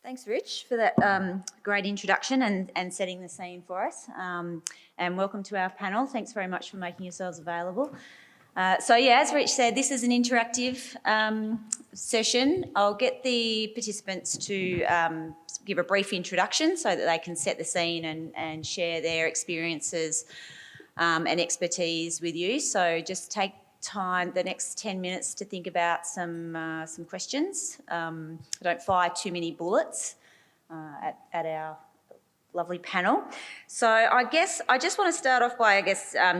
Thanks, Rich, for that great introduction and setting the scene for us. And welcome to our panel. Thanks very much for making yourselves available. As Rich said, this is an interactive session. I'll get the participants to give a brief introduction so that they can set the scene and share their experiences and expertise with you. So just take time, the next 10 minutes, to think about some questions. Don't fire too many bullets at our lovely panel. So I guess I just want to start off by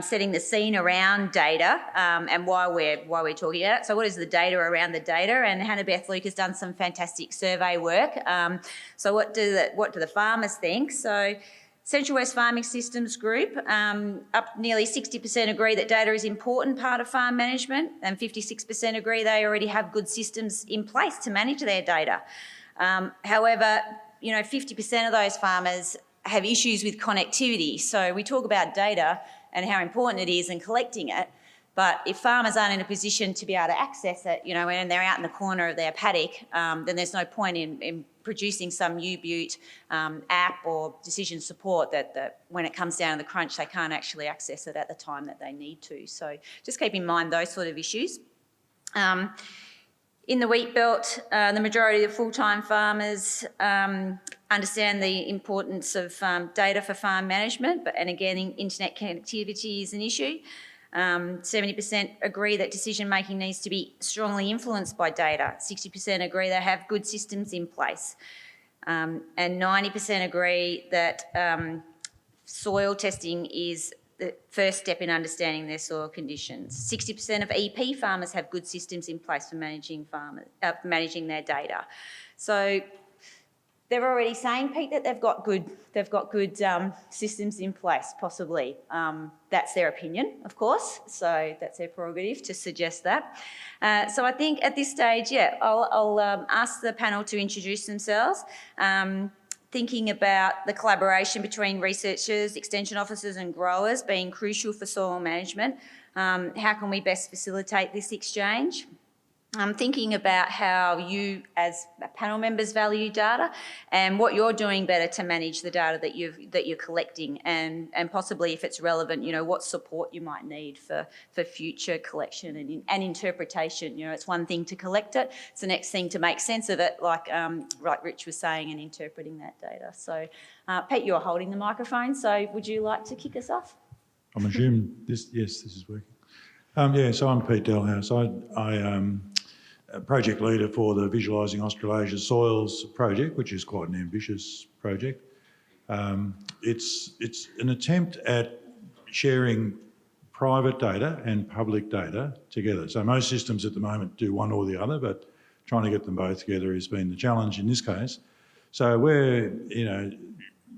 setting the scene around data and why we're talking about it. So what is the data around the data? And Hannah Beth Luke has done some fantastic survey work. So what do the farmers think? So Central West Farming Systems Group, up nearly 60% agree that data is an important part of farm management, and 56% agree they already have good systems in place to manage their data. However, 50% of those farmers have issues with connectivity. So we talk about data and how important it is and collecting it, but if farmers aren't in a position to be able to access it, when they're out in the corner of their paddock, then there's no point in producing some U-Butte app or decision support that when it comes down to the crunch, they can't actually access it at the time that they need to. So just keep in mind those sort of issues. In the wheat belt, the majority of full-time farmers understand the importance of data for farm management, and again, internet connectivity is an issue. 70% agree that decision-making needs to be strongly influenced by data. 60% agree they have good systems in place. And 90% agree that soil testing is the first step in understanding their soil conditions. 60% of EP farmers have good systems in place for managing their data. So they're already saying, Pete, that they've got good systems in place, possibly. That's their opinion, of course, so that's their prerogative to suggest that. So I think at this stage, I'll ask the panel to introduce themselves, thinking about the collaboration between researchers, extension officers and growers being crucial for soil management. How can we best facilitate this exchange? I'm thinking about how you as panel members value data and what you're doing better to manage the data that you're collecting, and possibly, if it's relevant, what support you might need for future collection and interpretation. It's one thing to collect it, it's the next thing to make sense of it, like Rich was saying, and interpreting that data. So Pete, you're holding the microphone, so would you like to kick us off? I'm assuming this is working. So I'm Pete Dahlhaus. I'm a project leader for the Visualising Australasia Soils project, which is quite an ambitious project. It's an attempt at sharing private data and public data together. So most systems at the moment do one or the other, but trying to get them both together has been the challenge in this case. So we're,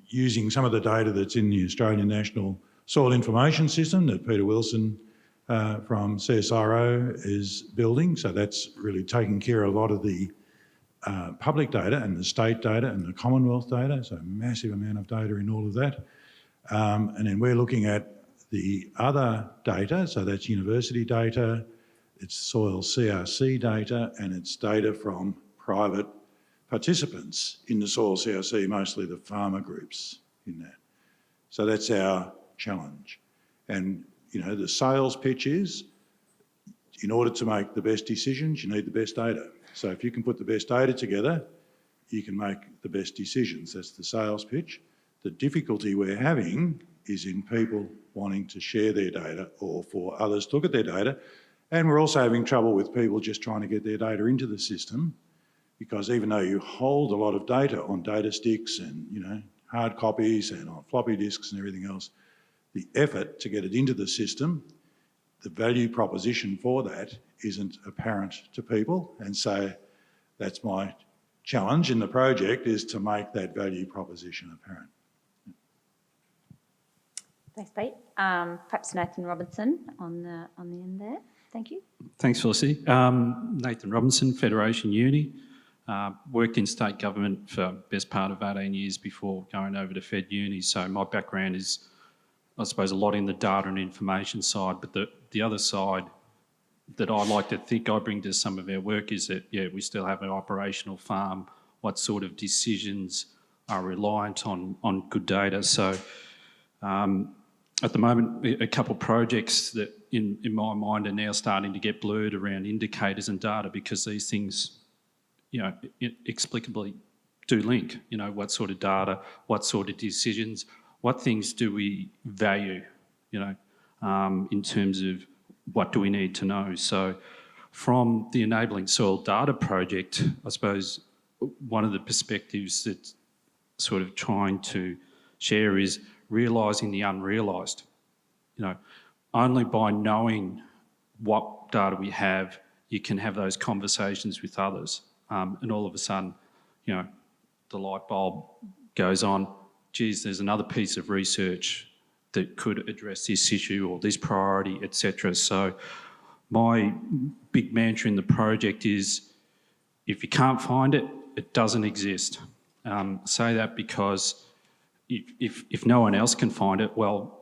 using some of the data that's in the Australian National Soil Information System that Peter Wilson from CSIRO is building. So that's really taking care of a lot of the public data and the state data and the Commonwealth data, so a massive amount of data in all of that. And then we're looking at the other data, so that's university data, it's Soil CRC data, and it's data from private participants in the Soil CRC, mostly the farmer groups in that. So that's our challenge. And the sales pitch is, in order to make the best decisions, you need the best data. So if you can put the best data together, you can make the best decisions. That's the sales pitch. The difficulty we're having is in people wanting to share their data or for others to look at their data. And we're also having trouble with people just trying to get their data into the system, because even though you hold a lot of data on data sticks and, hard copies and on floppy disks and everything else, the effort to get it into the system, the value proposition for that isn't apparent to people. And so that's my challenge in the project, is to make that value proposition apparent. Thanks, Pete. Perhaps Nathan Robinson on the end there. Thank you. Thanks, Felicity. Nathan Robinson, Federation Uni. Worked in state government for best part of 18 years before going over to Fed Uni. So my background is, I suppose, a lot in the data and information side, but the other side that I like to think I bring to some of our work is that, we still have an operational farm what sort of decisions are reliant on good data. So at the moment, a couple of projects that in my mind are now starting to get blurred around indicators and data, because these things, inexplicably do link. What sort of data, what sort of decisions, what things do we value, in terms of what do we need to know. So from the Enabling Soil Data project, I suppose one of the perspectives that's sort of trying to share is realising the unrealised. Only by knowing what data we have, you can have those conversations with others. And all of a sudden, the light bulb goes on. Geez, there's another piece of research that could address this issue or this priority, etc. So my big mantra in the project is, if you can't find it, it doesn't exist. Say that because if no one else can find it, well,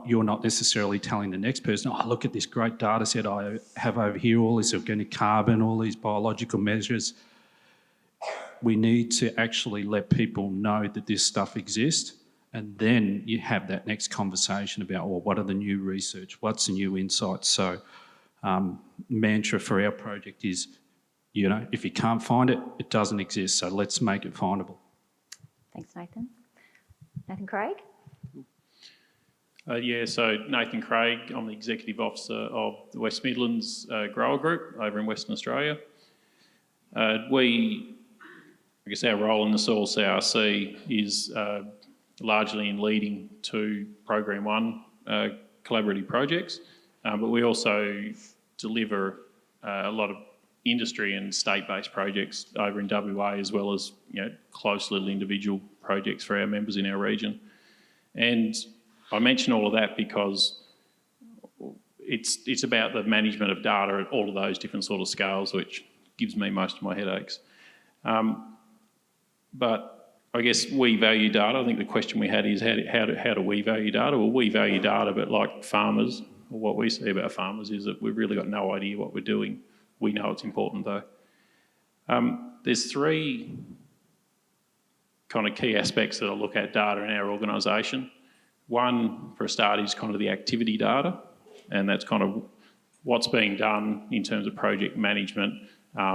you're not necessarily telling the next person, oh, look at this great data set I have over here, all this organic carbon, all these biological measures. We need to actually let people know that this stuff exists, and then you have that next conversation about, well, what are the new research, what's the new insights? So mantra for our project is, if you can't find it, it doesn't exist, so let's make it findable. Thanks, Nathan. Nathan Craig? So Nathan Craig, I'm the Executive Officer of the West Midlands Grower Group over in Western Australia. Our role in the Soil CRC is largely in leading to Program 1 collaborative projects, but we also deliver a lot of industry and state-based projects over in WA, as well as close little individual projects for our members in our region. And I mention all of that because it's about the management of data at all of those different sort of scales, which gives me most of my headaches. But I guess we value data. I think the question we had is how do we value data? Well, we value data, but like farmers, what we see about farmers is that we've really got no idea what we're doing. We know it's important though. There's three kind of key aspects that I look at data in our organisation. One, for a start, is kind of the activity data, and that's kind of what's being done in terms of project management,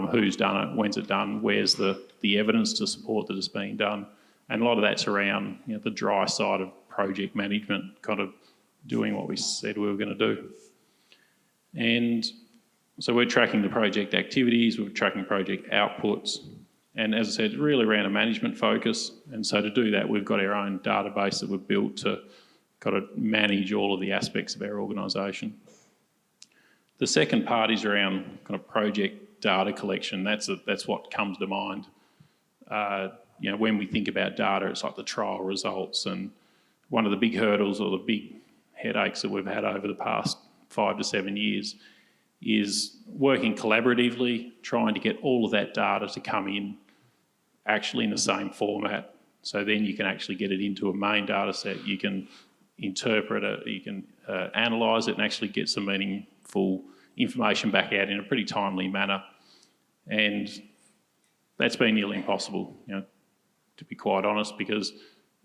who's done it, when's it done, where's the evidence to support that it's being done. And a lot of that's around the dry side of project management, kind of doing what we said we were going to do. And so we're tracking the project activities, we're tracking project outputs, and as I said, really around a management focus. And so to do that, we've got our own database that we've built to kind of manage all of the aspects of our organisation. The second part is around kind of project data collection. That's what comes to mind. When we think about data, it's like the trial results, and one of the big hurdles or the big headaches that we've had over the past 5 to 7 years is working collaboratively, trying to get all of that data to come in actually in the same format. So then you can actually get it into a main data set, you can interpret it, you can analyse it and actually get some meaningful information back out in a pretty timely manner. And that's been nearly impossible, to be quite honest, because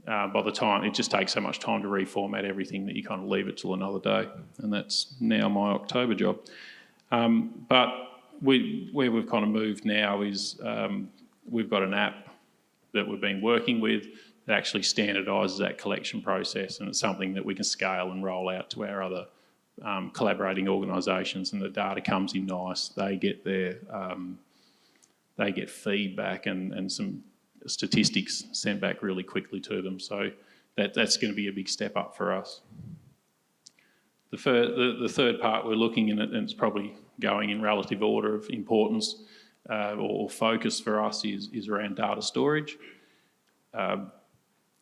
by the time, it just takes so much time to reformat everything that you kind of leave it till another day. And that's now my October job. But where we've kind of moved now is we've got an app that we've been working with that actually standardises that collection process, and it's something that we can scale and roll out to our other collaborating organisations, and the data comes in nice. They get feedback and some statistics sent back really quickly to them. So that's going to be a big step up for us. The third part we're looking in, and it's probably going in relative order of importance or focus for us, is around data storage.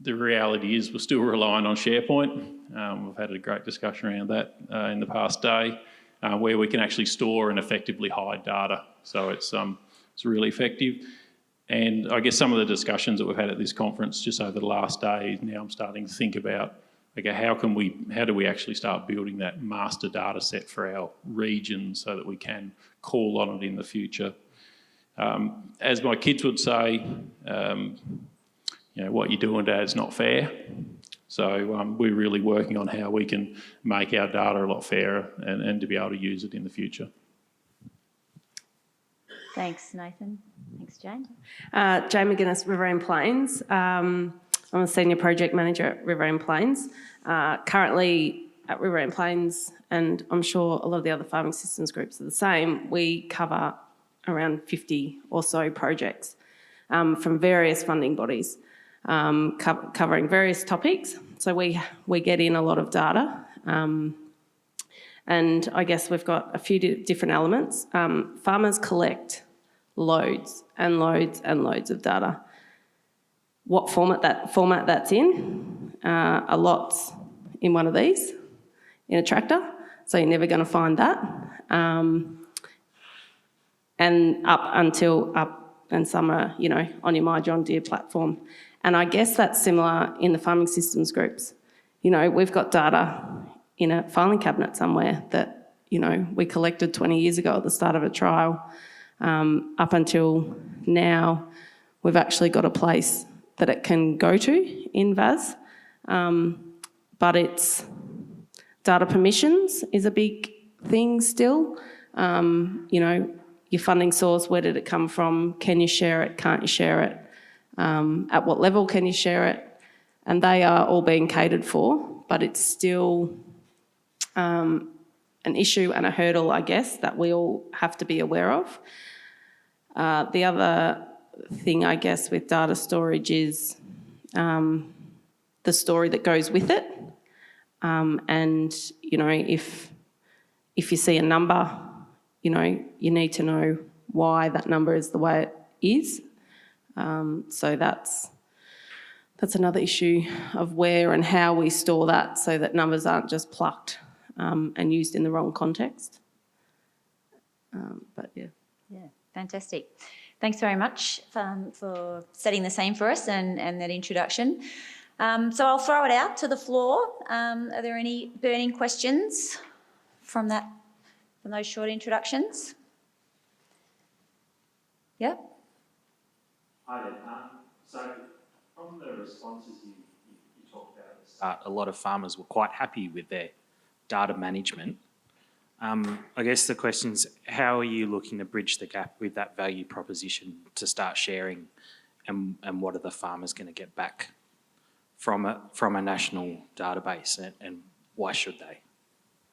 The reality is we're still relying on SharePoint. We've had a great discussion around that in the past day, where we can actually store and effectively hide data. So it's really effective. And I guess some of the discussions that we've had at this conference just over the last day, now I'm starting to think about, okay, how do we actually start building that master data set for our region so that we can call on it in the future? As my kids would say, what you're doing, Dad's not fair. So we're really working on how we can make our data a lot fairer and to be able to use it in the future. Thanks, Nathan. Thanks, Jane. Jane McInnes, Riverine Plains. I'm a Senior Project Manager at Riverine Plains. Currently at Riverine Plains, and I'm sure a lot of the other farming systems groups are the same, we cover around 50 or so projects from various funding bodies, covering various topics. So we get in a lot of data. And I guess we've got a few different elements. Farmers collect loads and loads and loads of data. What format that's in, a lot's in one of these, in a tractor, so you're never going to find that. And and some are, on your My John Deere platform. And I guess that's similar in the farming systems groups. We've got data in a filing cabinet somewhere that, we collected 20 years ago at the start of a trial. Up until now, we've actually got a place that it can go to in VAS. But it's data permissions is a big thing still. Your funding source, where did it come from? Can you share it? Can't you share it? At what level can you share it? And they are all being catered for, but it's still an issue and a hurdle, I guess, that we all have to be aware of. The other thing, I guess, with data storage is the story that goes with it. And, if you see a number, you need to know why that number is the way it is. So that's another issue of where and how we store that so that numbers aren't just plucked and used in the wrong context. But yeah. Yeah, fantastic. Thanks very much for setting the scene for us and that introduction. So I'll throw it out to the floor. Are there any burning questions from those short introductions? Yeah. Hi there. So from the responses you talked about at the start, a lot of farmers were quite happy with their data management. I guess the question is, how are you looking to bridge the gap with that value proposition to start sharing, and what are the farmers going to get back from a national database, and why should they?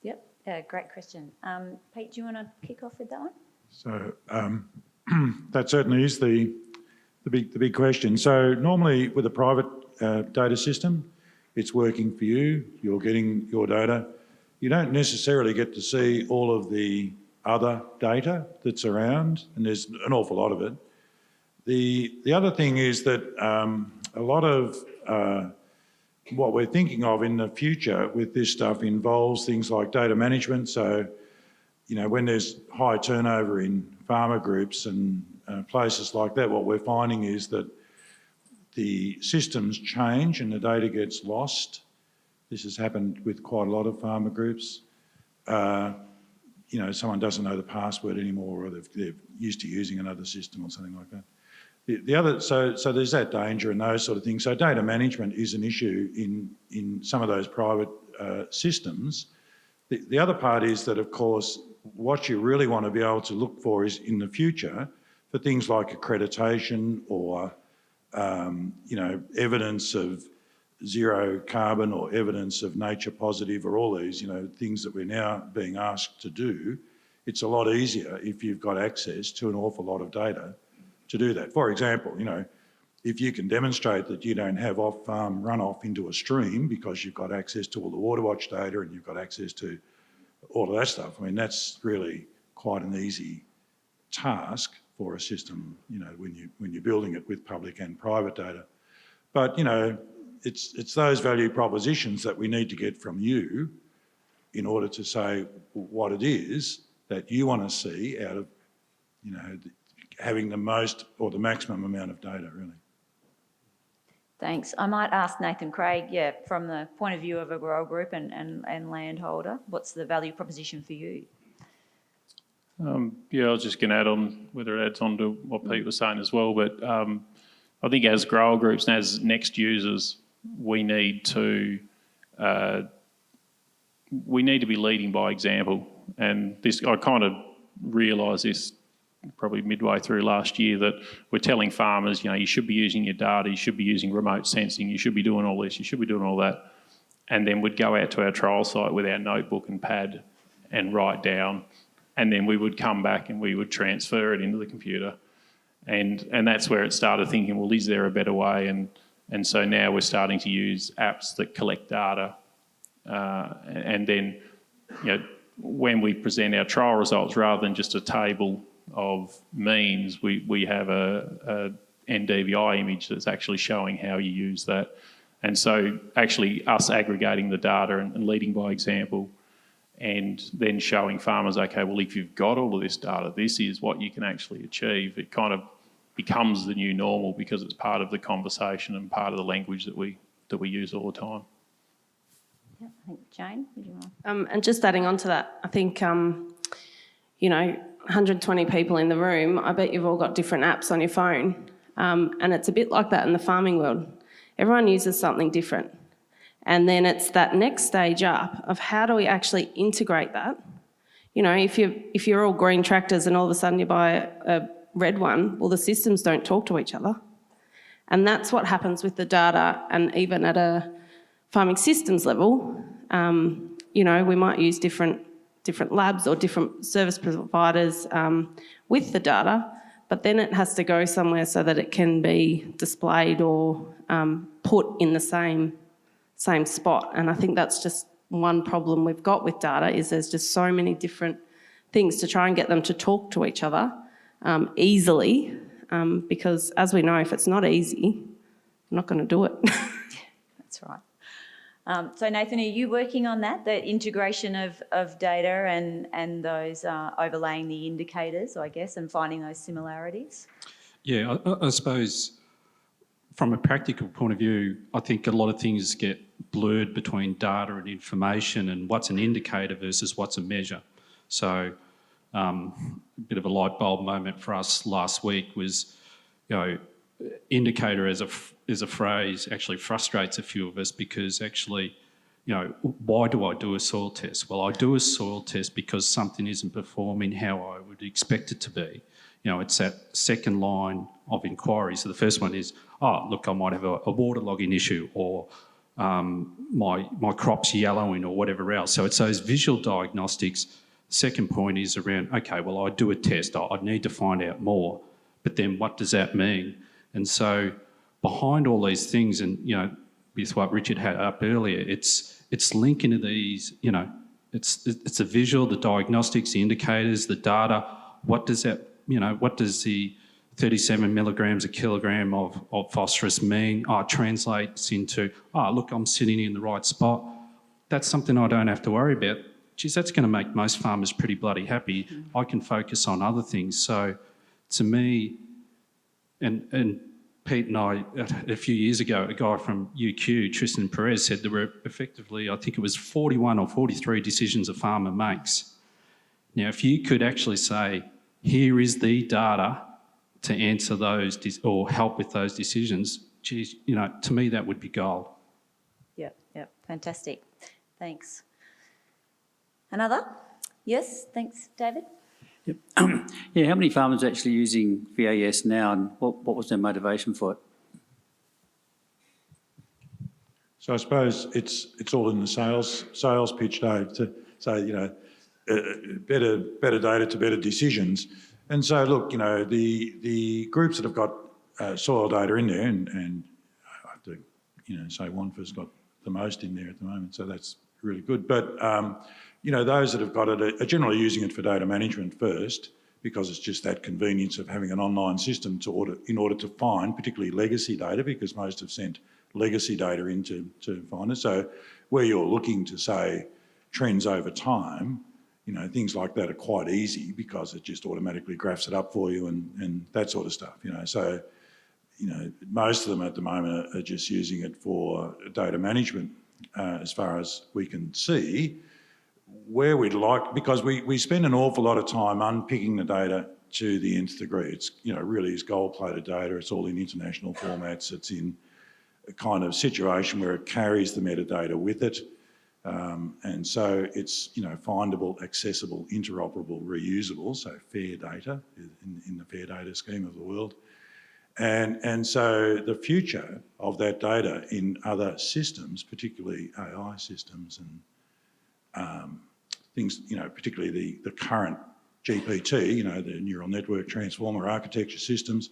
Yep, great question. Pete, do you want to kick off with that one? So that certainly is the big question. So normally with a private data system, it's working for you, you're getting your data. You don't necessarily get to see all of the other data that's around, and there's an awful lot of it. The other thing is that a lot of what we're thinking of in the future with this stuff involves things like data management. So, when there's high turnover in farmer groups and places like that, what we're finding is that the systems change and the data gets lost. This has happened with quite a lot of farmer groups. Someone doesn't know the password anymore, or they're used to using another system or something like that. So there's that danger and those sort of things. So data management is an issue in some of those private systems. The other part is that, of course, what you really want to be able to look for is in the future for things like accreditation or, evidence of zero carbon or evidence of nature positive, or all these, things that we're now being asked to do. It's a lot easier if you've got access to an awful lot of data to do that. For example, if you can demonstrate that you don't have off-farm runoff into a stream because you've got access to all the Waterwatch data and you've got access to all of that stuff, that's really quite an easy task for a system, when you're building it with public and private data. But, it's those value propositions that we need to get from you in order to say what it is that you want to see out of, having the most or the maximum amount of data, really. Thanks. I might ask Nathan Craig, from the point of view of a grower group and landholder, what's the value proposition for you? Yeah, I was just going to add on, whether it adds on to what Pete was saying as well, but I think as grower groups and as next users, we need to be leading by example. And this, I kind of realised this probably midway through last year, that we're telling farmers, you should be using your data, you should be using remote sensing, you should be doing all this, you should be doing all that. And then we'd go out to our trial site with our notebook and pad and write down, and then we would come back and we would transfer it into the computer. And that's where it started thinking, well, is there a better way? And so now we're starting to use apps that collect data. And then, when we present our trial results, rather than just a table of means, we have a NDVI image that's actually showing how you use that. And so actually us aggregating the data and leading by example, and then showing farmers, okay, well, if you've got all of this data, this is what you can actually achieve. It kind of becomes the new normal because it's part of the conversation and part of the language that we use all the time. Yeah, I think Jane, would you want? And just adding on to that, I think, 120 people in the room, I bet you've all got different apps on your phone. And it's a bit like that in the farming world. Everyone uses something different. And then it's that next stage up of how do we actually integrate that? If you're all green tractors and all of a sudden you buy a red one, well, the systems don't talk to each other. And that's what happens with the data, and even at a farming systems level, we might use different labs or different service providers with the data, but then it has to go somewhere so that it can be displayed or put in the same spot. And I think that's just one problem we've got with data, is there's just so many different things to try and get them to talk to each other easily, because as we know, if it's not easy, I'm not going to do it. That's right. So Nathan, are you working on that, the integration of data and those overlaying the indicators, I guess, and finding those similarities? Yeah, I suppose from a practical point of view, I think a lot of things get blurred between data and information, and what's an indicator versus what's a measure. So a bit of a light bulb moment for us last week was, indicator as a phrase actually frustrates a few of us, because actually, why do I do a soil test? Well, I do a soil test because something isn't performing how I would expect it to be. It's that second line of inquiry. So the first one is, look, I might have a waterlogging issue, or my crop's yellowing, or whatever else. So it's those visual diagnostics. Second point is around, okay, well, I do a test. I need to find out more. But then what does that mean? And so behind all these things, and, with what Richard had up earlier, it's linking to these, it's the visual, the diagnostics, the indicators, the data. What does that, what does the 37 milligrams a kilogram of phosphorus mean? It translates into, look, I'm sitting in the right spot. That's something I don't have to worry about. Geez, that's going to make most farmers pretty bloody happy. I can focus on other things. So to me, and Pete and I, a few years ago, a guy from UQ, Tristan Perez, said there were effectively, I think it was 41 or 43 decisions a farmer makes. Now, if you could actually say, here is the data to answer those or help with those decisions, geez, to me that would be gold. Yep, fantastic. Thanks. Another? Yes, thanks, David. Yep. How many farmers are actually using VAS now, and what was their motivation for it? So I suppose it's all in the sales pitch, Dave, to say, better data to better decisions. And so, look, the groups that have got soil data in there, and I have to, say WANFA's got the most in there at the moment, so that's really good. But those that have got it are generally using it for data management first, because it's just that convenience of having an online system in order to find, particularly legacy data, because most have sent legacy data in to find it. So where you're looking to, say, trends over time, things like that are quite easy, because it just automatically graphs it up for you and that sort of stuff, So, most of them at the moment are just using it for data management, as far as we can see. where we'd like, because we spend an awful lot of time unpicking the data to the nth degree. It's, really is gold-plated data. It's all in international formats. It's in a kind of situation where it carries the metadata with it. And so it's, findable, accessible, interoperable, reusable, so fair data in the fair data scheme of the world. And so the future of that data in other systems, particularly AI systems and things, particularly the current GPT, the neural network transformer architecture systems,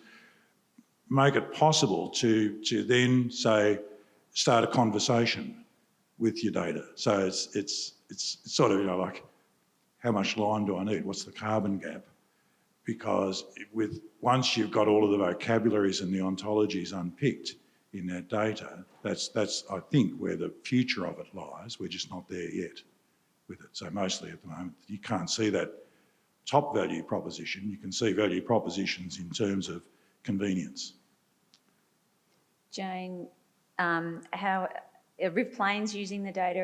make it possible to then say, start a conversation with your data. So it's sort of, like, how much lime do I need? What's the carbon gap? Because once you've got all of the vocabularies and the ontologies unpicked in that data, that's I think where the future of it lies. We're just not there yet with it. So mostly at the moment, you can't see that top value proposition. You can see value propositions in terms of convenience. Jane, how are Riv Plains using the data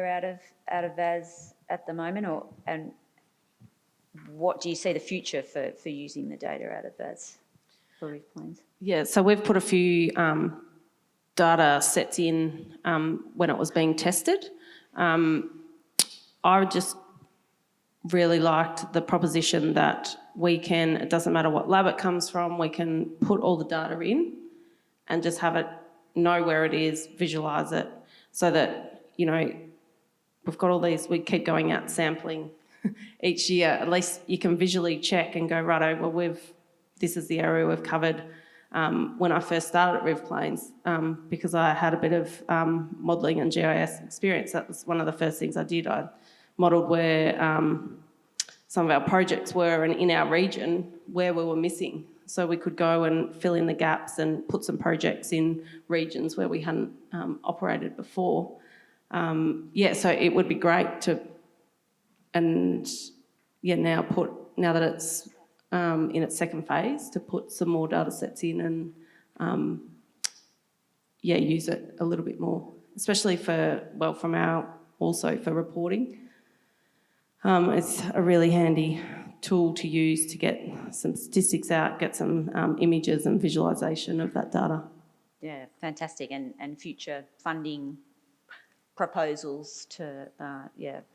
out of VAS at the moment, and what do you see the future for using the data out of VAS for Riv Plains? Yeah, so we've put a few data sets in when it was being tested. I just really liked the proposition that it doesn't matter what lab it comes from, we can put all the data in and just have it know where it is, visualise it, so that, we've got all these, we keep going out sampling each year. At least you can visually check and go, righto, well, this is the area we've covered. When I first started at Riv Plains, because I had a bit of modelling and GIS experience, that was one of the first things I did. I modelled where some of our projects were and in our region where we were missing. So we could go and fill in the gaps and put some projects in regions where we hadn't operated before. So it would be great to, now that it's in its second phase, to put some more data sets in and use it a little bit more, especially also for reporting. It's a really handy tool to use to get some statistics out, get some images and visualisation of that data. Yeah, fantastic, and future funding proposals to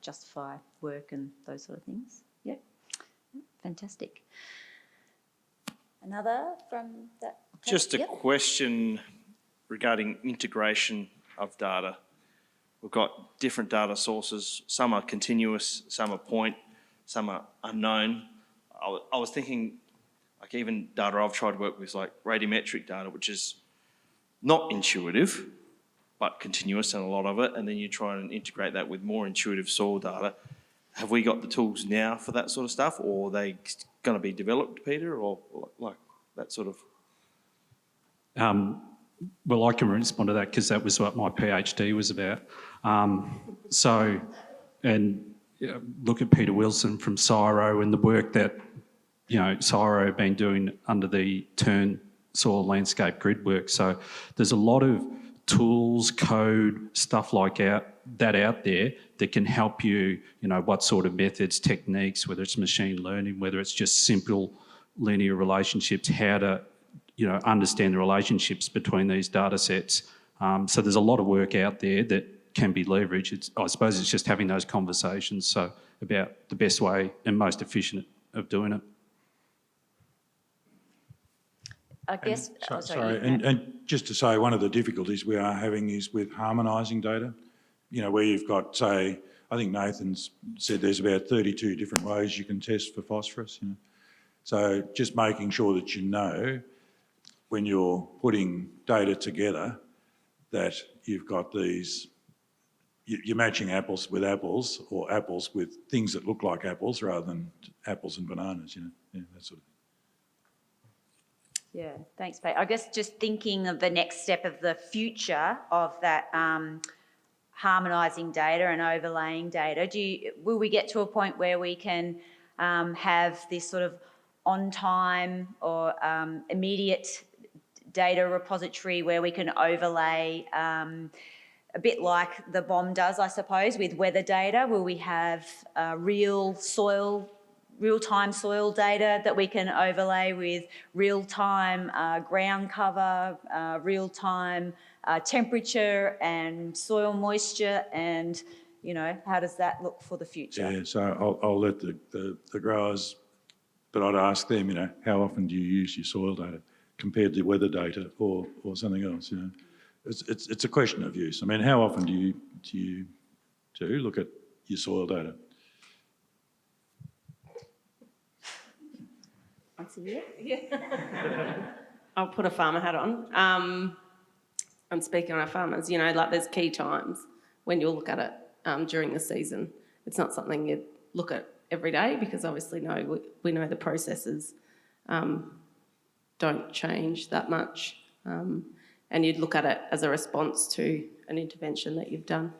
justify work and those sort of things. Yeah, fantastic. Another from that? Just a question regarding integration of data. We've got different data sources. Some are continuous, some are point, some are unknown. I was thinking, like, even data I've tried to work with, like radiometric data, which is not intuitive, but continuous in a lot of it, and then you try and integrate that with more intuitive soil data. Have we got the tools now for that sort of stuff, or are they going to be developed, Peter, or like that sort of? Well, I can respond to that because that was what my PhD was about. Look at Peter Wilson from CSIRO and the work that, CSIRO have been doing under the TURN soil landscape grid work. So there's a lot of tools, code, stuff like that out there that can help you, what sort of methods, techniques, whether it's machine learning, whether it's just simple linear relationships, how to, understand the relationships between these data sets. So there's a lot of work out there that can be leveraged. I suppose it's just having those conversations about the best way and most efficient of doing it. I guess. And just to say, one of the difficulties we are having is with harmonising data. Where you've got, say, I think Nathan's said there's about 32 different ways you can test for phosphorus. So just making sure that when you're putting data together that you've got these, you're matching apples with apples or apples with things that look like apples rather than apples and bananas, that sort of thing. Yeah, thanks, Pete. I guess just thinking of the next step of the future of that harmonising data and overlaying data, will we get to a point where we can have this sort of on-time or immediate data repository where we can overlay a bit like the BOM does, I suppose, with weather data. Will we have real-time soil data that we can overlay with real-time ground cover, real-time temperature and soil moisture, and, you know, how does that look for the future? Yeah, so I'll let the growers, but I'd ask them, you know, how often do you use your soil data compared to weather data or something else, you know? It's a question of use. I mean, how often do you look at your soil data? Once a year? Yeah. I'll put a farmer hat on. I'm speaking on our farmers, you know, like there's key times when you'll look at it during the season. It's not something you'd look at every day because obviously we know the processes don't change that much. And you'd look at it as a response to an intervention that you've done.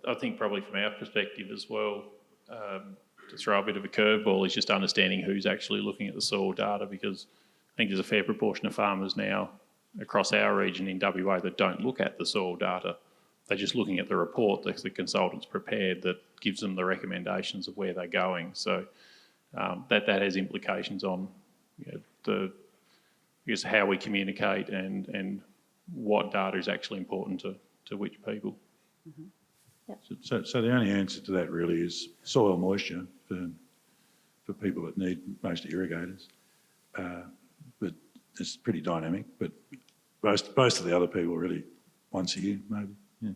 I think probably from our perspective as well, to throw a bit of a curveball is just understanding who's actually looking at the soil data, because I think there's a fair proportion of farmers now across our region in WA that don't look at the soil data. They're just looking at the report that the consultant's prepared that gives them the recommendations of where they're going. So that has implications on, you know, I guess how we communicate and what data is actually important to which people. Mm-hmm. Yep. So the only answer to that really is soil moisture for people that need most irrigators. But it's pretty dynamic, but most of the other people really once a year maybe. Yeah.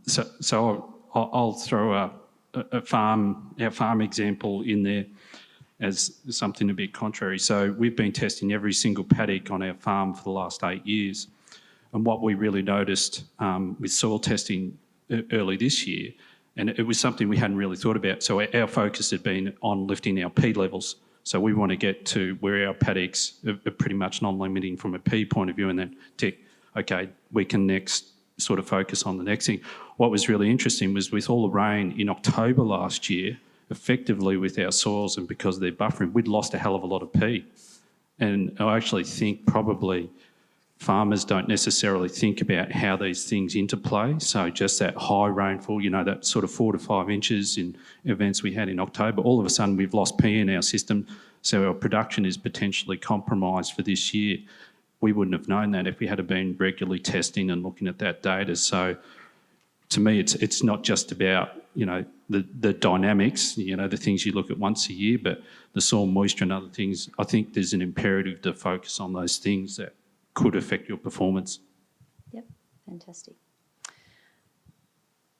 So I'll throw our farm example in there as something a bit contrary. So we've been testing every single paddock on our farm for the last 8 years. And what we really noticed with soil testing early this year, and it was something we hadn't really thought about. So our focus had been on lifting our P levels. So we want to get to where our paddocks are pretty much non-limiting from a P point of view, and then tick, okay, we can next sort of focus on the next thing. What was really interesting was with all the rain in October last year, effectively with our soils and because of their buffering, we'd lost a hell of a lot of P. And I actually think probably farmers don't necessarily think about how these things interplay. So just that high rainfall, you know, that sort of 4 to 5 inches in events we had in October, all of a sudden we've lost P in our system. So our production is potentially compromised for this year. We wouldn't have known that if we had been regularly testing and looking at that data. So to me, it's not just about, you know, the dynamics, you know, the things you look at once a year, but the soil moisture and other things. I think there's an imperative to focus on those things that could affect your performance. Yep, fantastic.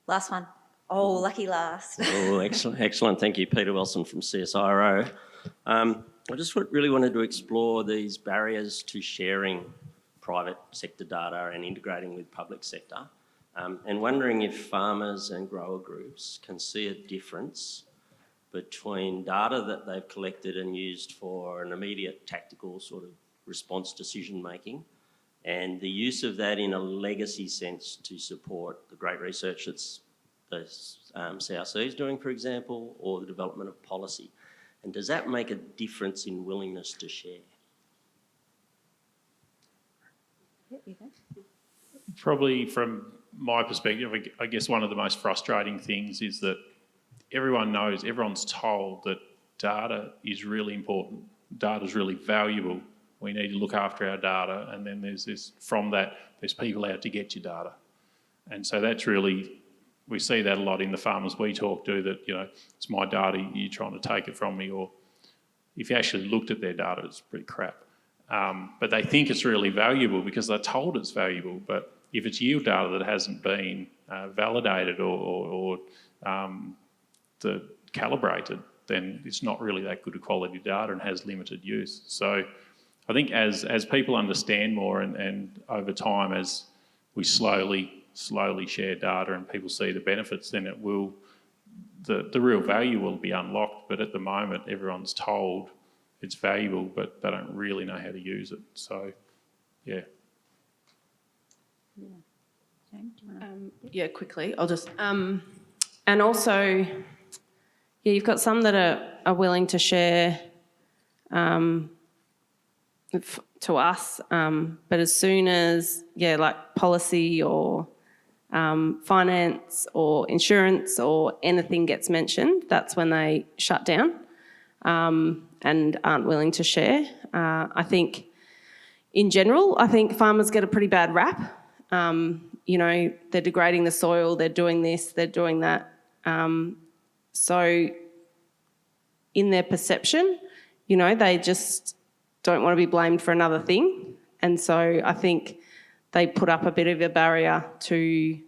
Last one. Oh, lucky last. Oh, excellent. Thank you, Peter Wilson from CSIRO. I just really wanted to explore these barriers to sharing private sector data and integrating with public sector, and wondering if farmers and grower groups can see a difference between data that they've collected and used for an immediate tactical sort of response decision making, and the use of that in a legacy sense to support the great research that's the CRC is doing, for example, or the development of policy. And does that make a difference in willingness to share? Yep, you go. Probably from my perspective, I guess one of the most frustrating things is that everyone's told that data is really important. Data is really valuable. We need to look after our data, and then there's people out to get your data. And so that's really, we see that a lot in the farmers we talk to, that, you know, it's my data, you're trying to take it from me, or if you actually looked at their data, it's pretty crap. But they think it's really valuable because they're told it's valuable, but if it's yield data that hasn't been validated or calibrated, then it's not really that good a quality data and has limited use. So I think as people understand more and over time, as we slowly share data and people see the benefits, then it will, the real value will be unlocked. But at the moment, everyone's told it's valuable, but they don't really know how to use it. So, yeah. Yeah. Jane, do you want to? Yeah, quickly. I'll just... and also, yeah, you've got some that are willing to share to us. But as soon as, like policy or finance or insurance or anything gets mentioned, that's when they shut down and aren't willing to share. I think in general, I think farmers get a pretty bad rap. They're degrading the soil, they're doing this, they're doing that. So in their perception, they just don't want to be blamed for another thing. And so I think they put up a bit of a barrier to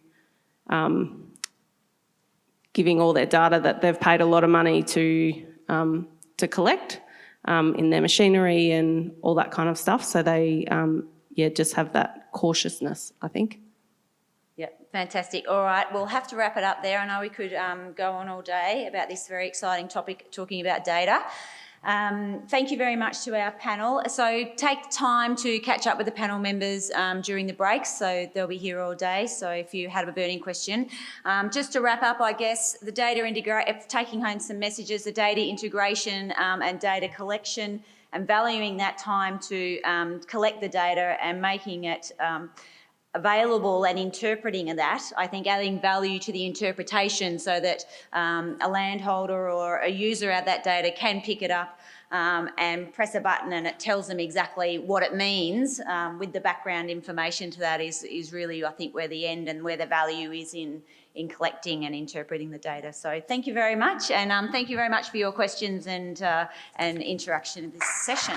giving all their data that they've paid a lot of money to collect in their machinery and all that kind of stuff. So they, just have that cautiousness, I think. Yep, fantastic. All right, we'll have to wrap it up there. I know we could go on all day about this very exciting topic, talking about data. Thank you very much to our panel. So take time to catch up with the panel members during the breaks, so they'll be here all day. So if you have a burning question. Just to wrap up, I guess, the data taking home some messages, the data integration and data collection and valuing that time to collect the data and making it available and interpreting that, I think adding value to the interpretation so that a landholder or a user of that data can pick it up and press a button and it tells them exactly what it means with the background information to that is really, I think, where the end and where the value is in collecting and interpreting the data. So thank you very much, and thank you very much for your questions and interaction in this session.